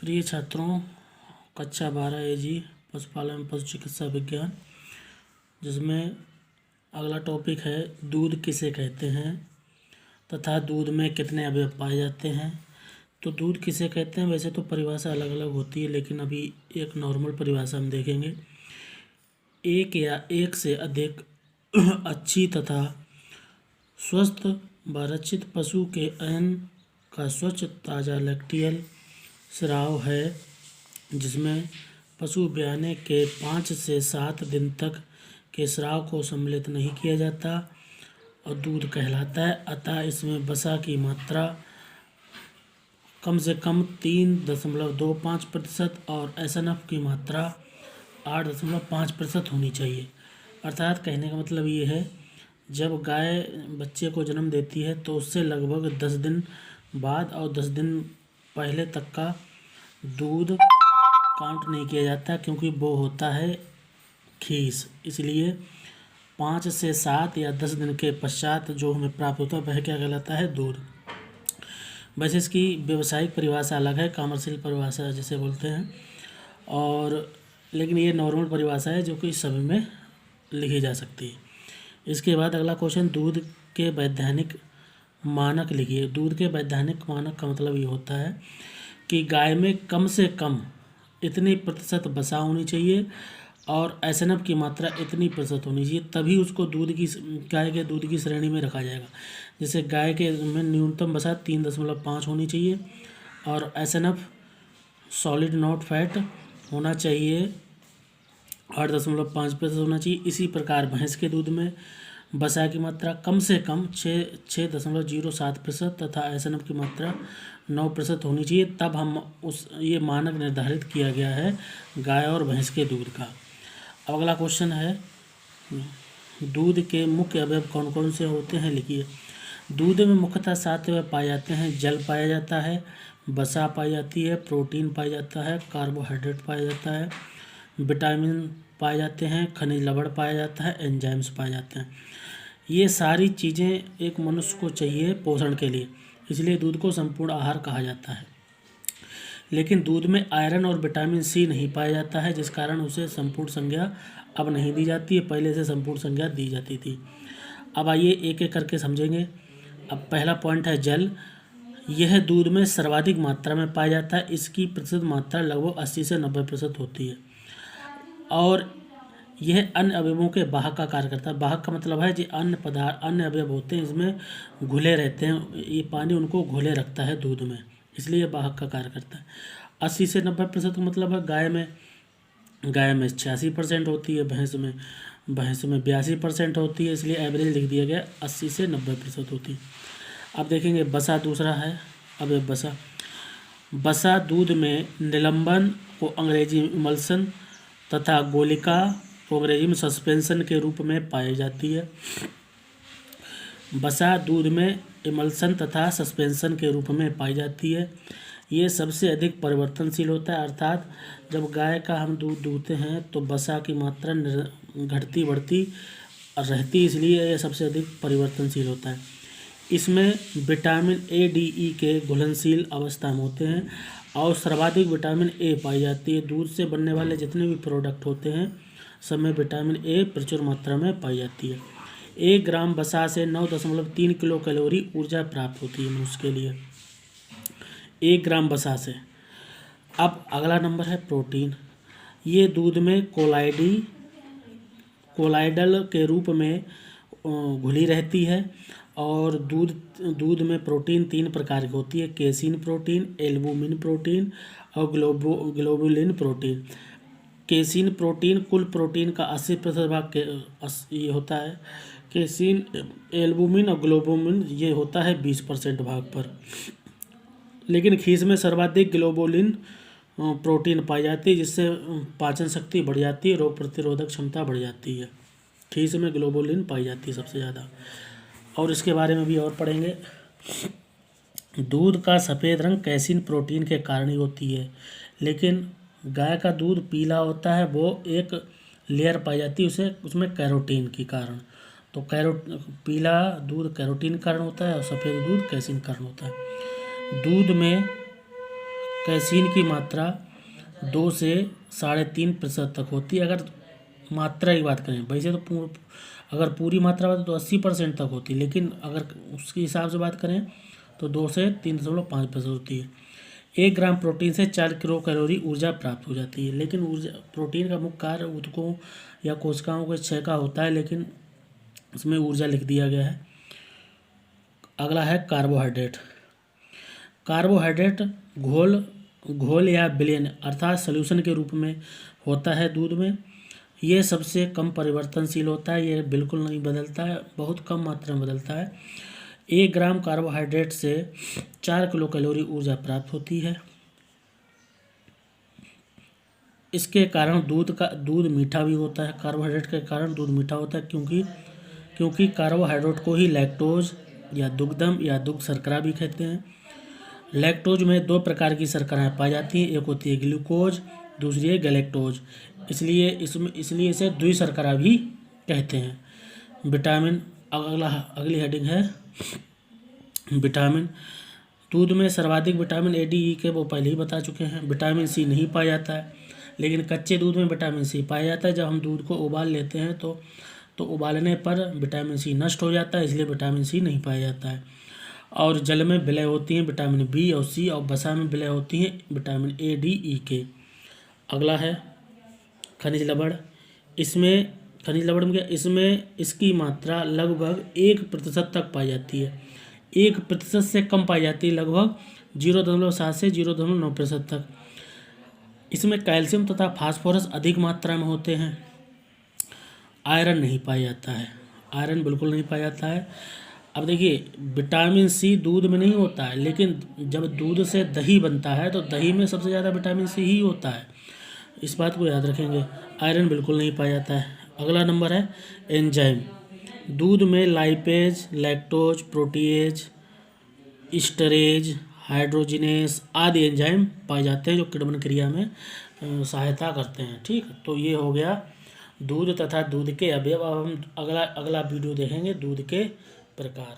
प्रिय छात्रों, कक्षा 12 AG पशुपालन एवं पशु चिकित्सा विज्ञान, जिसमें अगला टॉपिक है दूध किसे कहते हैं तथा दूध में कितने अवयव पाए जाते हैं। तो दूध किसे कहते हैं, वैसे तो परिभाषा अलग अलग होती है, लेकिन अभी एक नॉर्मल परिभाषा हम देखेंगे। एक या एक से अधिक अच्छी तथा स्वस्थ बारचित पशु के अन्न का स्वच्छ ताज़ा लैक्टियल स्राव है, जिसमें पशु ब्याने के 5 से 7 दिन तक के स्राव को सम्मिलित नहीं किया जाता और दूध कहलाता है। अतः इसमें वसा की मात्रा कम से कम 3.25% और एसएनएफ की मात्रा 8.5% होनी चाहिए। अर्थात कहने का मतलब ये है, जब गाय बच्चे को जन्म देती है तो उससे लगभग 10 दिन बाद और 10 दिन पहले तक का दूध काउंट नहीं किया जाता, क्योंकि वो होता है खीस। इसलिए 5 से 7 या 10 दिन के पश्चात जो हमें प्राप्त होता है वह क्या कहलाता है, दूध। वैसे इसकी व्यवसायिक परिभाषा अलग है, कॉमर्शियल परिभाषा जिसे बोलते हैं, और लेकिन ये नॉर्मल परिभाषा है जो कि सभी में लिखी जा सकती है। इसके बाद अगला क्वेश्चन, दूध के वैधानिक मानक लिखिए। दूध के वैधानिक मानक का मतलब ये होता है कि गाय में कम से कम इतनी प्रतिशत वसा होनी चाहिए और एसएनएफ की मात्रा इतनी प्रतिशत होनी चाहिए, तभी उसको गाय के दूध की श्रेणी में रखा जाएगा। जैसे गाय के में न्यूनतम वसा 3.5 होनी चाहिए और एसएनएफ सॉलिड नॉट फैट होना चाहिए 8.5% होना चाहिए। इसी प्रकार भैंस के दूध में वसा की मात्रा कम से कम 6.07% तथा एसएनएफ की मात्रा 9% होनी चाहिए। तब हम ये मानक निर्धारित किया गया है गाय और भैंस के दूध का। अब अगला क्वेश्चन है, दूध के मुख्य अवयव कौन कौन से होते हैं, लिखिए। दूध में मुख्यतः 7 अवयव पाए जाते हैं। जल पाया जाता है, वसा पाई जाती है, प्रोटीन पाया जाता है, कार्बोहाइड्रेट पाया जाता है, विटामिन पाए जाते हैं, खनिज लवण पाया जाता है, एंजाइम्स पाए जाते हैं। ये सारी चीज़ें एक मनुष्य को चाहिए पोषण के लिए, इसलिए दूध को संपूर्ण आहार कहा जाता है। लेकिन दूध में आयरन और विटामिन सी नहीं पाया जाता है, जिस कारण उसे संपूर्ण संज्ञा अब नहीं दी जाती है, पहले से संपूर्ण संज्ञा दी जाती थी। अब आइए एक एक करके समझेंगे। अब पहला पॉइंट है जल। यह दूध में सर्वाधिक मात्रा में पाया जाता है, इसकी प्रतिशत मात्रा लगभग 80 से 90% होती है और यह अन्य अवयवों के वाहक का कार्य करता है। वाहक का मतलब है जो अन्य अवयव होते हैं इसमें घुले रहते हैं, ये पानी उनको घुले रखता है दूध में, इसलिए यह वाहक का कार्य करता है। 80 से 90% का मतलब है गाय में 86% होती है, भैंस में 82% होती है, इसलिए एवरेज लिख दिया गया 80 से 90% होती है। अब देखेंगे वसा, दूसरा है अवयव वसा दूध में निलंबन को अंग्रेजी में इमल्सन तथा गोलिका को अंग्रेजी में सस्पेंशन के रूप में पाई जाती है। वसा दूध में इमल्सन तथा सस्पेंशन के रूप में पाई जाती है। ये सबसे अधिक परिवर्तनशील होता है, अर्थात जब गाय का हम दूध दूहते हैं तो वसा की मात्रा घटती बढ़ती रहती, इसलिए यह सबसे अधिक परिवर्तनशील होता है। इसमें विटामिन ए, डी, ई के घुलनशील अवस्था में होते हैं और सर्वाधिक विटामिन ए पाई जाती है। दूध से बनने वाले जितने भी प्रोडक्ट होते हैं सब में विटामिन ए प्रचुर मात्रा में पाई जाती है। 1 ग्राम वसा से 9.3 किलो कैलोरी ऊर्जा प्राप्त होती है मनुष्य के लिए, 1 ग्राम वसा से। अब अगला नंबर है प्रोटीन। ये दूध में कोलाइडल के रूप में घुली रहती है और दूध में प्रोटीन 3 प्रकार की होती है, केसिन प्रोटीन, एल्बुमिन प्रोटीन और ग्लोबुलिन प्रोटीन। केसिन प्रोटीन कुल प्रोटीन का 80% भाग ये होता है। केसिन, एल्बुमिन और ग्लोबुलिन ये होता है 20% भाग पर। लेकिन खीस में सर्वाधिक ग्लोबुलिन प्रोटीन पाई जाती है, जिससे पाचन शक्ति बढ़ जाती है, रोग प्रतिरोधक क्षमता बढ़ जाती है। खीस में ग्लोबुलिन पाई जाती है सबसे ज़्यादा, और इसके बारे में भी और पढ़ेंगे। दूध का सफ़ेद रंग कैसीन प्रोटीन के कारण ही होती है, लेकिन गाय का दूध पीला होता है, वो एक लेयर पाई जाती है उसमें कैरोटीन के कारण। तो पीला दूध कैरोटीन कारण होता है और सफ़ेद दूध कैसीन कारण होता है। दूध में कैसीन की मात्रा 2 से 3.5% तक होती है। अगर मात्रा की बात करें, वैसे तो अगर पूरी मात्रा बात तो 80% तक होती है, लेकिन अगर उसके हिसाब से बात करें तो 2 से 3.5% होती है। 1 ग्राम प्रोटीन से 4 किलो कैलोरी ऊर्जा प्राप्त हो जाती है। लेकिन ऊर्जा प्रोटीन का मुख्य कार्य ऊतकों या कोशिकाओं के क्षय का होता है, लेकिन इसमें ऊर्जा लिख दिया गया है। अगला है कार्बोहाइड्रेट। कार्बोहाइड्रेट घोल या विलयन अर्थात सॉल्यूशन के रूप में होता है दूध में। ये सबसे कम परिवर्तनशील होता है, ये बिल्कुल नहीं बदलता है, बहुत कम मात्रा में बदलता है। 1 ग्राम कार्बोहाइड्रेट से 4 किलो कैलोरी ऊर्जा प्राप्त होती है। इसके कारण दूध मीठा भी होता है। कार्बोहाइड्रेट के कारण दूध मीठा होता है, क्योंकि कार्बोहाइड्रेट को ही लैक्टोज या दुग्धम या दुग्ध शर्करा भी कहते हैं। लैक्टोज में 2 प्रकार की शर्कराएं पाई जाती हैं, एक होती है ग्लूकोज, दूसरी है गैलेक्टोज, इसलिए इसे द्वि शर्करा भी कहते हैं। विटामिन, अगली हेडिंग है विटामिन। दूध में सर्वाधिक विटामिन ए, डी, ई के वो पहले ही बता चुके हैं। विटामिन सी नहीं पाया जाता है, लेकिन कच्चे दूध में विटामिन सी पाया जाता है। जब हम दूध को उबाल लेते हैं तो उबालने पर विटामिन सी नष्ट हो जाता है, इसलिए विटामिन सी नहीं पाया जाता है। और जल में विलय होती हैं विटामिन बी और सी, और वसा में विलय होती हैं विटामिन ए, डी, ई के। अगला है खनिज लवण। इसमें इसकी मात्रा लगभग 1% तक पाई जाती है। 1% से कम पाई जाती है, लगभग 0.7 से 0.9% तक। इसमें कैल्शियम तथा फास्फोरस अधिक मात्रा में होते हैं। आयरन नहीं पाया जाता है, आयरन बिल्कुल नहीं पाया जाता है। अब देखिए, विटामिन सी दूध में नहीं होता है, लेकिन जब दूध से दही बनता है तो दही में सबसे ज़्यादा विटामिन सी ही होता है, इस बात को याद रखेंगे। आयरन बिल्कुल नहीं पाया जाता है। अगला नंबर है एंजाइम। दूध में लाइपेज, लैक्टोज, प्रोटीएज, ईस्टरेज, हाइड्रोजिनेस आदि एंजाइम पाए जाते हैं, जो किण्वन क्रिया में सहायता करते हैं। ठीक, तो ये हो गया दूध तथा दूध के अवयव। अब हम अगला वीडियो देखेंगे दूध के प्रकार।